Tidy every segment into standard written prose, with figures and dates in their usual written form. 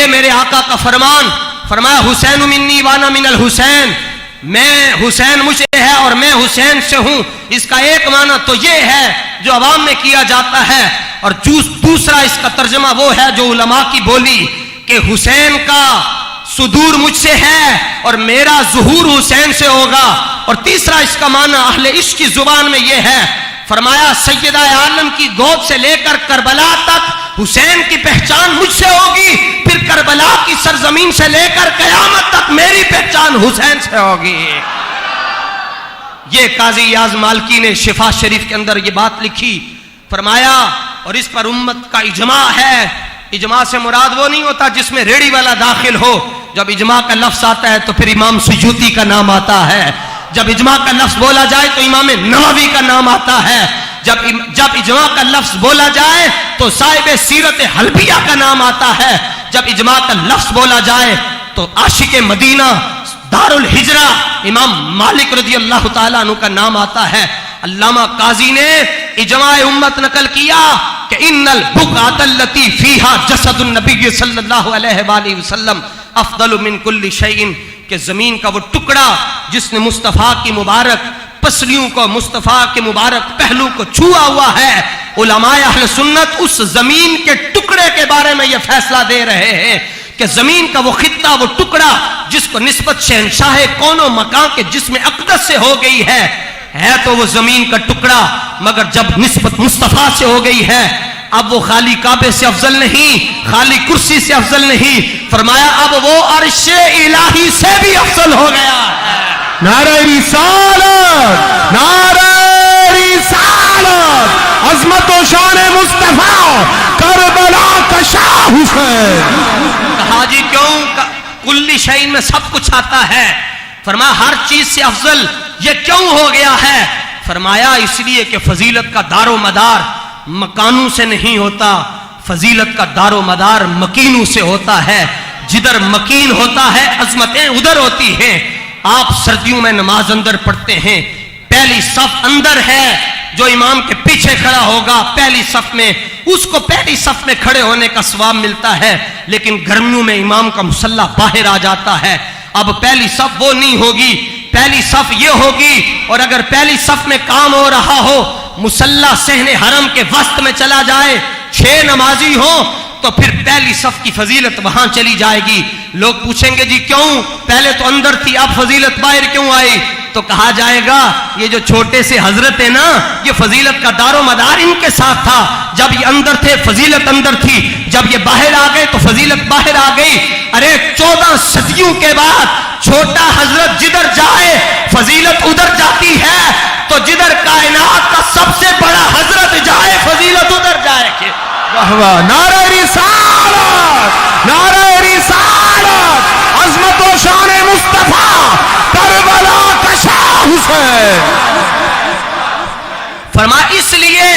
ये मेरे आका का फरमान, फरमाया हुसैन मिन्नी वाना मिनल हुसैन, मैं हुसैन मुझे है और मैं हुसैन से हूं। इसका एक माना तो ये है जो अवाम में किया जाता है, और दूसरा इसका तर्जमा वो है जो उलमा की बोली कि हुसैन का सुदूर मुझसे है और मेरा ज़ुहूर हुसैन से होगा। और तीसरा इसका माना अहले इश्क की जुबान में यह है, फरमाया सैयदा आलम की गोद से लेकर करबला तक हुसैन की पहचान मुझसे होगी, फिर करबला की सरजमीन से लेकर कयामत तक मेरी पहचान हुसैन से होगी। ये काजी याज मालकी ने शिफा शरीफ के अंदर ये बात लिखी, फरमाया और इस पर उम्मत का इजमा है। इजमा से मुराद वो नहीं होता जिसमें रेडी वाला दाखिल हो। जब इजमा का लफ्ज आता है तो फिर इमाम सुयूती का नाम आता है। जब इजमा का लफ्ज बोला जाए तो इमाम नववी का नाम आता है। जब इजमा का लफ्ज बोला जाए तो साहिब सीरत हल्बिया का नाम आता है। जब इजमा का लफ्ज बोला जाए तो आशिक मदीना दारुल हिजरा इमाम मालिक रज़ी अल्लाह ताला अन्हु का नाम आता है। अल्लामा काजी ने इजमाए उम्मत नकल किया कि इन्नल बुक़अतल्लती फीहा जसदुन नबी सल्लल्लाहु अलैहि वसल्लम अफदलु मिन कुल्ली शैइन, के जमीन का वो टुकड़ा जिसने मुस्तफ़ा की मुबारक पसलियों को, मुस्तफ़ा के मुबारक पहलू को छुआ हुआ है। उलमाए अहले सुन्नत उस जमीन के टुकड़े के बारे में यह फैसला दे रहे हैं कि जमीन का वो खित्ता, वो टुकड़ा जिसको निस्बत शहंशाह कौनो मकान के जिस्म अक़दस से हो गई है तो वो जमीन का टुकड़ा, मगर जब निस्बत मुस्तफ़ा से हो गई है अब वो खाली काबे से अफजल नहीं, खाली कुर्सी से अफजल नहीं, फरमाया अब वो अर्शे इलाही से भी अफजल हो गया है। नारे रिसालत, नारे रिसालत, अज़मत व शान मुस्तफ़ा, करबला का शाह हुसैन। कहा जी क्यों कुल्ली शैइन में सब कुछ आता है, फरमाया हर चीज से अफजल ये क्यों हो गया है? फरमाया इसलिए कि फजीलत का दारो मदार मकानों से नहीं होता, फजीलत का दारो मदार मकीनों से होता है। जिधर मकीन होता है अजमतें उधर होती हैं। आप सर्दियों में नमाज अंदर पढ़ते हैं, पहली सफ अंदर है, जो इमाम के पीछे खड़ा होगा पहली सफ में, उसको पहली सफ में खड़े होने का सवाब मिलता है। लेकिन गर्मियों में इमाम का मुसल्ला बाहर आ जाता है। अब पहली सफ वो नहीं होगी, पहली सफ ये होगी। और अगर पहली सफ में काम हो रहा हो, मुसल्ला सहने हरम के वस्त में चला जाए, 6 नमाजी हो, तो फिर पहली सफ की फजीलत वहां चली जाएगी। लोग पूछेंगे जी क्यों, पहले तो अंदर थी अब फजीलत बाहर क्यों आई? तो कहा जाएगा ये जो छोटे से हजरत है ना, ये फजीलत का दारो मदार इनके साथ था। जब ये अंदर थे फजीलत अंदर थी, जब ये बाहर आ गए तो फजीलत बाहर आ गई। अरे 14 सदियों के बाद छोटा हजरत जिधर जाए फजीलत उधर जाती है, तो जिधर कायनात का सबसे बड़ा हजरत जाए फजीलत उधर जाए। नारे रिसालत, नारे रिसालत, अज़मत व शान मुस्तफ़ा, करबला का शाह हुसैन। फरमाया इसलिए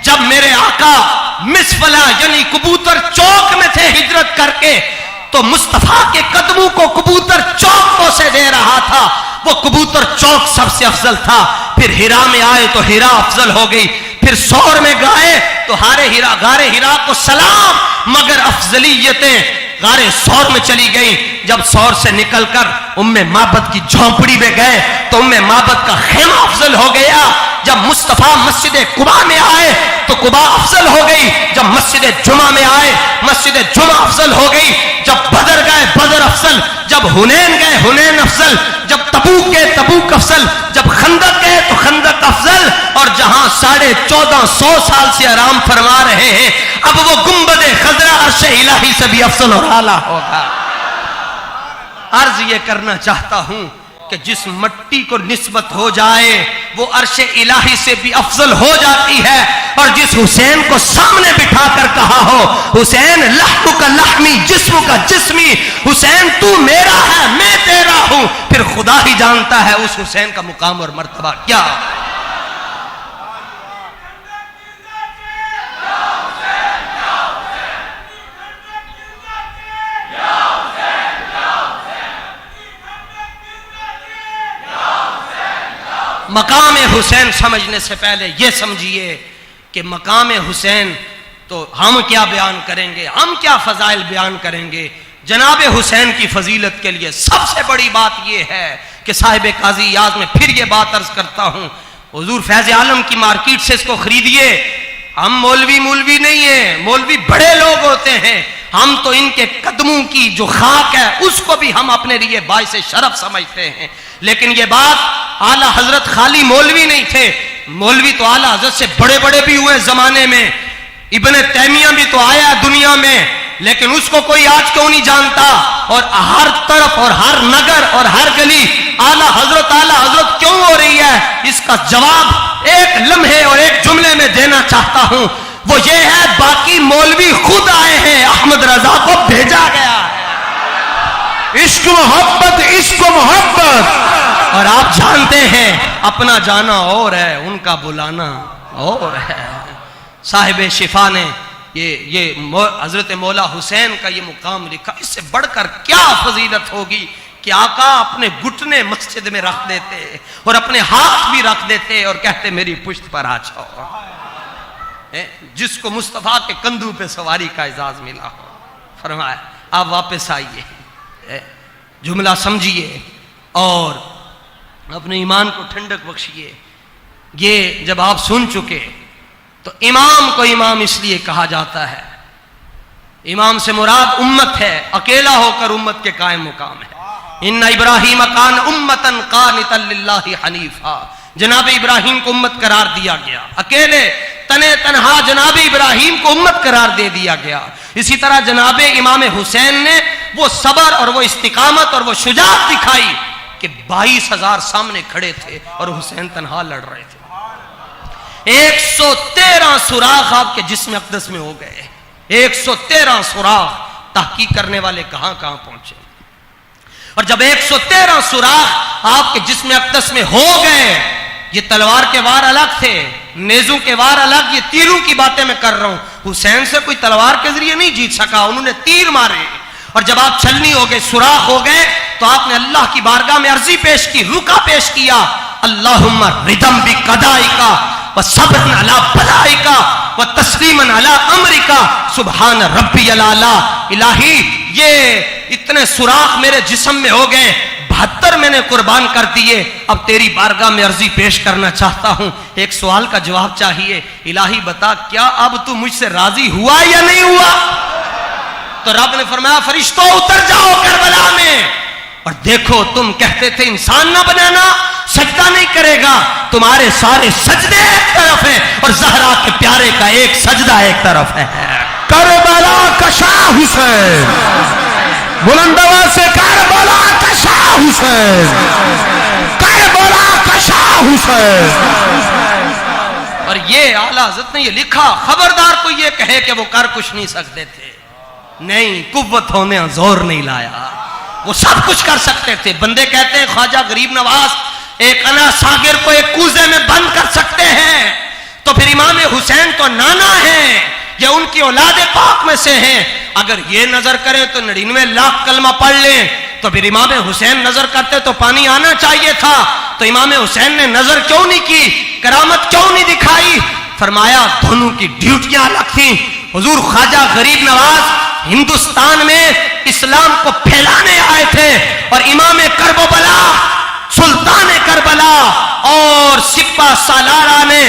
जब मेरे आका मिसफला यानी कबूतर चौक में थे हिजरत करके, तो मुस्तफ़ा के कदमों को कबूतर चौक को से दे रहा था। वो कबूतर चौक सबसे अफजल था। फिर हिरा में आए तो हिरा अफजल हो गई, फिर सौर में गए तो गारे हिरा को सलाम, मगर अफजलियतें गारे सौर में चली गई। जब सौर से निकलकर उम्मे माबद की झोंपड़ी में गए तो उम्मे माबद का खेमा अफजल हो गया। जब मुस्तफ़ा मस्जिद कुबा में आए तो कुबा अफजल हो गई। जब मस्जिद जुमा में आए मस्जिद जुमा अफजल हो गई। जब बदर गए बदर अफजल, जब हुनैन गए हुनैन अफजल, जब तबूक गए तबूक अफजल, जब खंदक गए तो खंदक अफजल। और जहां 1450 साल से आराम फरमा रहे हैं, अब वो गुंबद खजरा अर्श इलाही से भी अफजल और आला होगा। अर्ज ये करना चाहता हूं कि जिस मट्टी को निस्बत हो जाए वो अर्श इलाही से भी अफजल हो जाती है। और जिस हुसैन को सामने बिठाकर कहा हो, हुसैन लहमु का लहमी जिस्म का जिस्मी, हुसैन तू मेरा है मैं तेरा हूं, फिर खुदा ही जानता है उस हुसैन का मुकाम और मर्तबा क्या। मकाम हुसैन समझने से पहले यह समझिए कि मकाम हुसैन तो हम क्या बयान करेंगे, हम क्या फजाइल बयान करेंगे। जनाब हुसैन की फजीलत के लिए सबसे बड़ी बात यह है कि साहिब काजी इयाज में फिर ये बात अर्ज करता हूं, हुजूर फैज आलम की मार्केट से इसको खरीदिए। हम मौलवी नहीं है, मौलवी बड़े लोग होते हैं, हम तो इनके कदमों की जो खाक है उसको भी हम अपने लिए बाइस शरफ समझते हैं। लेकिन ये बात आला हजरत खाली मौलवी नहीं थे, मौलवी तो आला हजरत से बड़े बड़े भी हुए जमाने में। इब्ने तैमिया भी तो आया दुनिया में, लेकिन उसको कोई आज क्यों नहीं जानता। और हर तरफ और हर नगर और हर गली आला हजरत क्यों हो रही है, इसका जवाब एक लम्हे और एक जुमले में देना चाहता हूं। वो ये है, बाकी मौलवी खुद आए हैं, अहमद रजा को भेजा गया है। इश्क मोहब्बत। और आप जानते हैं अपना जाना और है, उनका बुलाना और है। साहिब शिफा ने ये हजरत मौला हुसैन का ये मुकाम लिखा, इससे बढ़कर क्या फजीलत होगी कि आका अपने घुटने मस्जिद में रख देते और अपने हाथ भी रख देते और कहते मेरी पुश्त पर आ जाओ। जिसको मुस्तफा के कंधों पे सवारी का एजाज मिला हो, फरमाया आप वापस आइए, जुमला समझिए और अपने ईमान को ठंडक बख्शिए। ये जब आप सुन चुके तो इमाम को इमाम इसलिए कहा जाता है, इमाम से मुराद उम्मत है, अकेला होकर उम्मत के कायम मुकाम है। इन्ना इब्राहीम कान उम्मतन कानितन लिल्लाहि हनीफा, जनाब इब्राहिम को उम्मत करार दिया गया, अकेले तने तनहा जनाब इब्राहिम को उम्मत करार दे दिया गया। इसी तरह जनाब इमाम हुसैन ने वो सबर और वो इस्तिकामत और वो शुजाअत दिखाई कि 22,000 सामने खड़े थे और हुसैन तनहा लड़ रहे थे। 113 सुराख आपके जिस्म अक़दस में हो गए, 113 सुराख। तहकीक करने वाले कहां कहां पहुंचे। और जब 113 सुराख आपके जिस्म अक़दस में हो गए, ये तलवार के वार अलग थे, नेजों के वार अलग, ये तीरों की बातें मैं कर रहा हूं। हुसैन से कोई तलवार के जरिए नहीं जीत सका, उन्होंने तीर मारे। और जब आप छलनी हो गए, सुराख हो गए, तो आपने अल्लाह की बारगाह में अर्जी पेश की, रुका पेश किया, अल्लाहुम्मा रिदम बि कदाइका व सब्रन अला बलाइका व तस्लीमन अला अमरिका सुभान रब्बियल आला। इलाही ये इतने सुराख मेरे जिस्म में हो गए, 72 मैंने कुर्बान कर दिए, अब तेरी बारगाह में अर्जी पेश करना चाहता हूं। एक सवाल का जवाब चाहिए, इलाही बता क्या अब तू मुझसे राजी हुआ या नहीं हुआ। तो रब ने फरमाया फरिश्तों उतर जाओ करबला में, और देखो तुम कहते थे इंसान ना बनाना, सजदा नहीं करेगा, तुम्हारे सारे सजदे एक तरफ है और ज़हरा के प्यारे का एक सजदा एक तरफ है। करबला का शाह हुसैन, बुलंद आवाज से करबला का शाह हुसैन, करबला का शाह हुसैन। और ये आला हज़रत ने ये लिखा, खबरदार कोई ये कहे कि वो कर कुछ नहीं सकते थे, नहीं, कुव्वत होने जोर नहीं लाया, वो सब कुछ कर सकते थे। बंदे कहते हैं ख्वाजा गरीब नवाज एक अना सागिर को एक कूजे में बंद कर सकते हैं, तो फिर इमाम हुसैन तो नाना है, ये उनकी औलाद पाक में से हैं। अगर ये नजर करें तो 99 लाख कलमा पढ़ लें, तो फिर इमाम हुसैन नजर करते तो पानी आना चाहिए था। तो इमाम हुसैन ने नजर क्यों नहीं की, करामत क्यों नहीं दिखाई। फरमाया दोनों की ड्यूटियां अलग थी। हुजूर ख्वाजा गरीब नवाज हिंदुस्तान में इस्लाम को फैलाने आए थे, और इमाम करबला, सुल्तान करबला और सिपा सालारा ने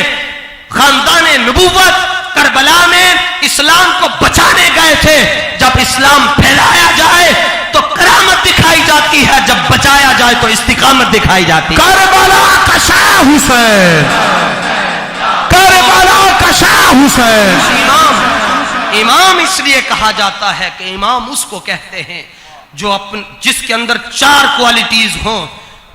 खानदान नबूवत करबला में इस्लाम को बचाने गए थे। जब इस्लाम फैलाया जाए तो करामत दिखाई जाती है, जब बचाया जाए तो इस्तिकामत दिखाई जाती है। करबला का शाह हुसैन, करबला का शाह हुसैन। इमाम इसलिए कहा जाता है कि इमाम उसको कहते हैं जो जिसके अंदर 4 क्वालिटीज हों,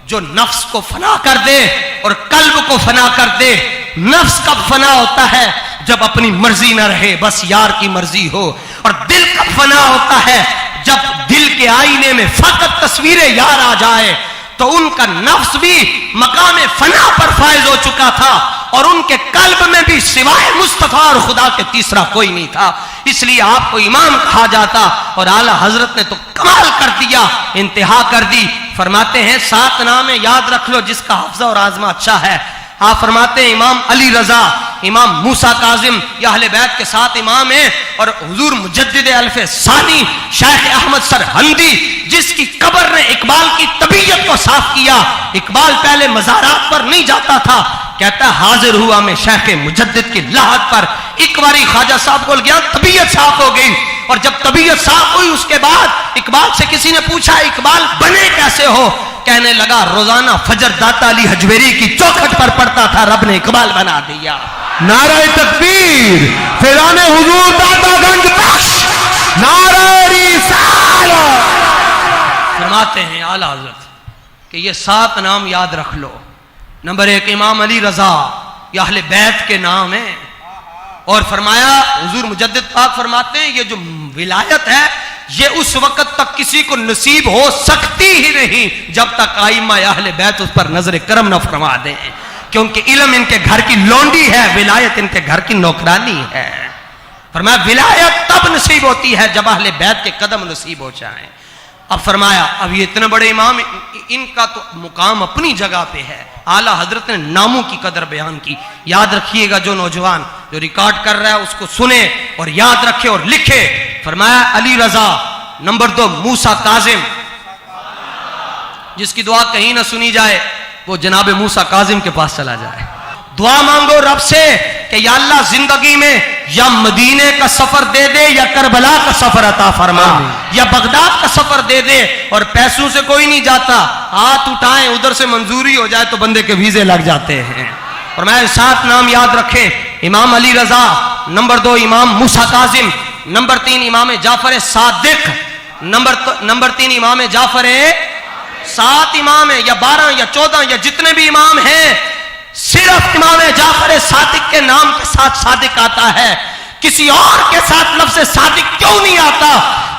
जो नफ्स को फना कर दे और कल्ब को फना कर दे। नफ्स कब फना होता है, जब अपनी मर्जी ना रहे, बस यार की मर्जी हो। और दिल कब फना होता है, जब दिल के आईने में फकत तस्वीरें यार आ जाए। तो उनका नफ्स भी मकाम फना पर फायज हो चुका था, और उनके कल्ब में भी सिवाय मुस्तफा और खुदा के तीसरा कोई नहीं था। इसलिए आपको इमाम कहा जाता, और आला हजरत ने तो कमाल कर दिया, इंतहा कर दी। फरमाते हैं 7 नाम याद रख लो जिसका हफ्जा और आजमा अच्छा है। आप फरमाते हैं इमाम अली रजा, इमाम मूसा काजिम या अहले बैत के 7 इमाम हैं, और हुजूर मुजद्दिद अल्फ सानी शेख अहमद सरहंदी, जिसकी कब्र ने इकबाल की तबीयत को साफ किया। इकबाल पहले मज़ारात पर नहीं जाता था, कहता हाजिर हुआ मैं शेख मुजद्दिद की लाहत पर। एक बारी ख्वाजा साहब को गया, तबीयत साफ हो गई, और जब तबीयत साफ हुई उसके बाद इकबाल से किसी ने पूछा इकबाल बने कैसे हो? कहने लगा रोजाना फजर दाता अली हजवेरी की चौखट पर पढ़ता था, रब ने इकबाल बना दिया। नारे तकबीर, फिराने हुजूर दातागंज बख्श, नारे रिसालत। फरमाते हैं आला हज़रत कि ये 7 नाम याद रख लो। नंबर 1 इमाम अली रजा, या अहले बैत के नाम है। और फरमाया हुजूर मुजद्दिद पाक फरमाते हैं ये जो विलायत है ये उस वक्त तक किसी को नसीब हो सकती ही नहीं जब तक आइम्मा अहले बैत उस पर नजर करम न फरमा दें, क्योंकि इल्म इनके घर की लौंडी है, विलायत इनके घर की नौकरानी है। फरमाया विलायत तब नसीब होती है जब अहले बैत के कदम नसीब हो जाएं। अब फरमाया अब ये इतने बड़े इमाम, इनका तो मुकाम अपनी जगह पे है। आला हजरत ने नामों की कदर बयान की। याद रखिएगा, जो नौजवान जो रिकॉर्ड कर रहा है उसको सुने और याद रखे और लिखे। फरमाया अली रजा, नंबर 2 मूसा काजिम, जिसकी दुआ कहीं ना सुनी जाए वो जनाब मूसा काजिम के पास चला जाए। दुआ मांगो रब से कि या अल्लाह जिंदगी में या मदीने का सफर दे दे, या करबला का सफर अता फरमा, या बगदाद का सफर दे दे। और पैसों से कोई नहीं जाता, हाथ उठाएं उधर से मंजूरी हो जाए तो बंदे के वीजे लग जाते हैं। और मैं 7 नाम याद रखें, इमाम अली रजा, नंबर 2 इमाम मूसा काजिम, नंबर 3 इमाम जाफर सादिक, नंबर 3 इमाम जाफर। 7 इमाम है या 12 या 14 या जितने भी इमाम हैं, सिर्फ इमाम जाफर सादिक के नाम के साथ सादिक आता है, किसी और के साथ लफ्ज़ सादिक क्यों नहीं आता?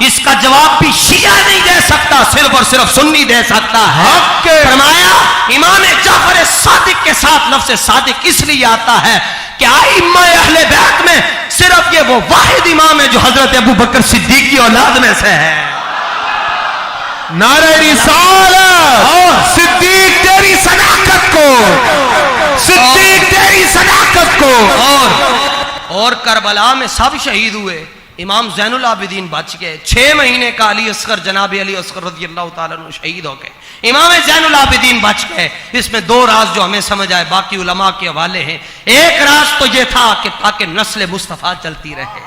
इसका जवाब भी शिया नहीं दे सकता, सिर्फ और सिर्फ सुन्नी दे सकता है। फरमाया इमाम जाफर सादिक के साथ लफ्ज़ सादिक इसलिए आता है कि आइम्मा अहले बैत में सिर्फ ये वो वाहिद इमाम है जो हजरत अबू बकर सिद्दीक की औलाद में से है। नारे रिसालत, सिद्दीक तेरी सदाकत को, सिद्दीक तेरी सदाकत को। और करबला में सब शहीद हुए, इमाम ज़ैनुल आबिदीन बच गए। 6 महीने का अली असगर जनाब अली असगर रज़ियल्लाहु ताला अन्हु शहीद हो गए, इमाम ज़ैनुल आबिदीन बच गए। इसमें 2 राज जो हमें समझ आए, बाकी उलमा के हवाले हैं। एक राज तो ये था कि ताकि नस्ल मुस्तफ़ा चलती रहे,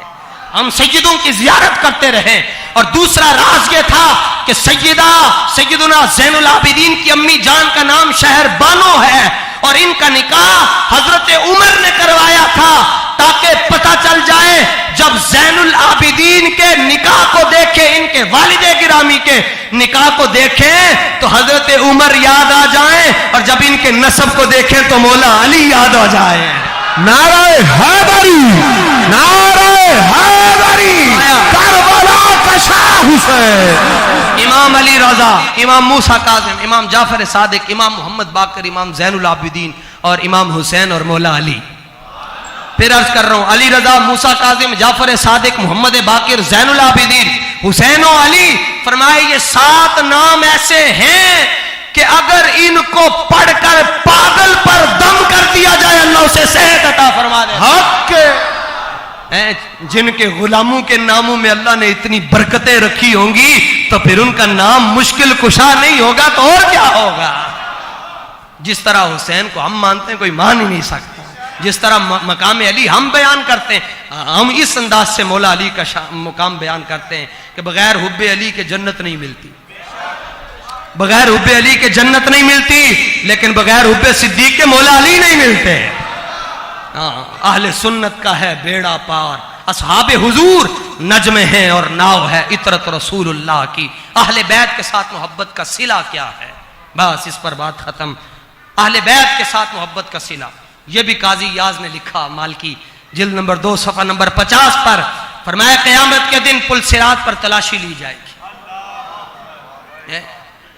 हम सैयदों की जियारत करते रहे। और दूसरा राज ये था कि सैयदुना ज़ैनुल आबिदीन की अम्मी जान का नाम शहर बानो है, और इनका निकाह हजरत उमर ने करवाया था, ताकि पता चल जाए जब ज़ैनुल आबिदीन के निकाह को देखे, इनके वालिदे गिरामी के निकाह को देखें तो हजरत उमर याद आ जाए, और जब इनके नसब को देखें तो मौला अली याद आ जाए। नारे हैदरी, नारे हैदरी, करबला का शाह हुसैन। इमाम अली रजा, इमाम मूसा काजिम, इमाम जाफर सादिक, इमाम मोहम्मद बाकर, इमाम ज़ैनुल आबिदीन और इमाम हुसैन और मौला अली। फिर अर्ज कर रहा हूं, अली रजा, मूसा काजिम, जाफर सादिक, मोहम्मद बाकर, ज़ैनुल आबिदीन, हुसैन और अली। फरमाए ये 7 नाम ऐसे हैं कि अगर इनको पढ़कर पागल पर दम कर दिया जाए अल्लाह उसे सेहत अता फरमा दे। हक जिनके गुलामों के नामों में अल्लाह ने इतनी बरकतें रखी होंगी तो फिर उनका नाम मुश्किल कुशा नहीं होगा तो और क्या होगा? जिस तरह हुसैन को हम मानते हैं कोई मान ही नहीं सकता, जिस तरह मकाम अली हम बयान करते हैं, हम इस अंदाज से मौला अली का मुकाम बयान करते हैं कि बगैर हुब्बे अली के जन्नत नहीं मिलती, बगैर हुब्बे अली के जन्नत नहीं मिलती, लेकिन बगैर हुब्बे सिद्दीक के मौला अली नहीं मिलते। अहले सुन्नत का है बेड़ा पार, असहाबे हुजूर नजमे हैं और नाव है इतरत रसूलुल्लाह की। अहले बैत के साथ मोहब्बत का सिला क्या है? बस इस पर बात खत्म। अहले बैत के साथ मोहब्बत का सिला, यह भी काजी याज ने लिखा, मालकी जिल्द नंबर 2 सफा नंबर 50 पर। फरमाया क़यामत के दिन पुल सिरात पर तलाशी ली जाएगी।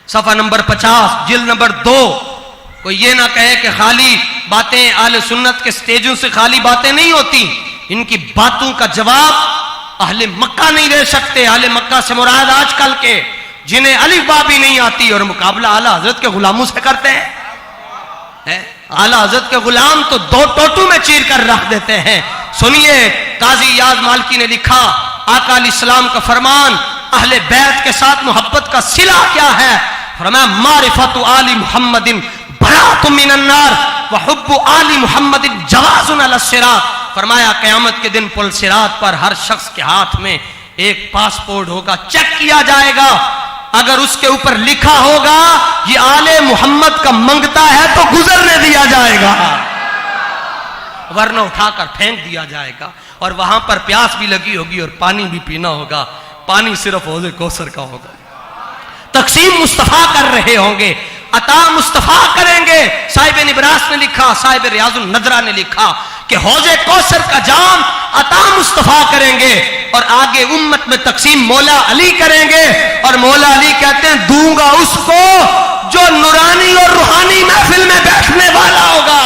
सफा नंबर 50 जिल्द नंबर 2। कोई ये ना कहे कि खाली बातें अहले सुन्नत के स्टेजों से खाली बातें नहीं होती, इनकी बातों का जवाब अहले मक्का नहीं दे सकते। अहले मक्का से मुराद आजकल के जिन्हें अलिफ बा भी नहीं आती और मुकाबला आला हजरत के गुलामों से करते हैं। आला हजरत के गुलाम तो दो टोटू में चीर कर रख देते हैं। सुनिए, काजी याद मालकी ने लिखा, आका अलैहिस्सलाम का फरमान, अहले बैत के साथ मोहब्बत का सिला क्या है? फरमाया, मारिफतु आली मुहम्मदिन बराअतुम मिनन नार व हुब्बु आली मुहम्मदिन जवाजुन अला सिरात। फरमाया, क़यामत के दिन पुल सिरात पर हर शख्स के हाथ में एक पासपोर्ट होगा, चेक किया जाएगा। अगर उसके ऊपर लिखा होगा ये आले मोहम्मद का मंगता है तो गुजरने दिया जाएगा, वरना उठाकर फेंक दिया जाएगा। और वहां पर प्यास भी लगी होगी और पानी भी पीना होगा, पानी सिर्फ हौज़े कौसर का होगा। तकसीम मुस्तफा कर रहे होंगे, अता मुस्तफा करेंगे। साहिब निब्रास ने लिखा, साहिब रियाजुन नदरा ने लिखा कि हौज़े कौसर का जाम अता मुस्तफा करेंगे और आगे उम्मत में तकसीम मौला अली करेंगे। और मौला अली कहते हैं, दूंगा उसको जो नूरानी और रूहानी महफिल में बैठने वाला होगा,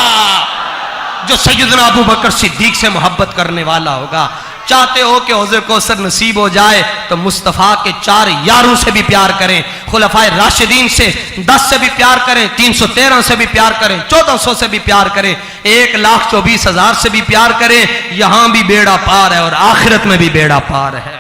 जो सैयदना अबू बकर सिद्दीक से मोहब्बत करने वाला होगा। चाहते हो कि हौज़े कौसर नसीब हो जाए तो मुस्तफ़ा के 4 यारों से भी प्यार करें, खुलफाए राशिदीन से 10 से भी प्यार करें, 313 से भी प्यार करें, 1400 से भी प्यार करें, 1,24,000 से भी प्यार करें। यहां भी बेड़ा पार है और आखिरत में भी बेड़ा पार है।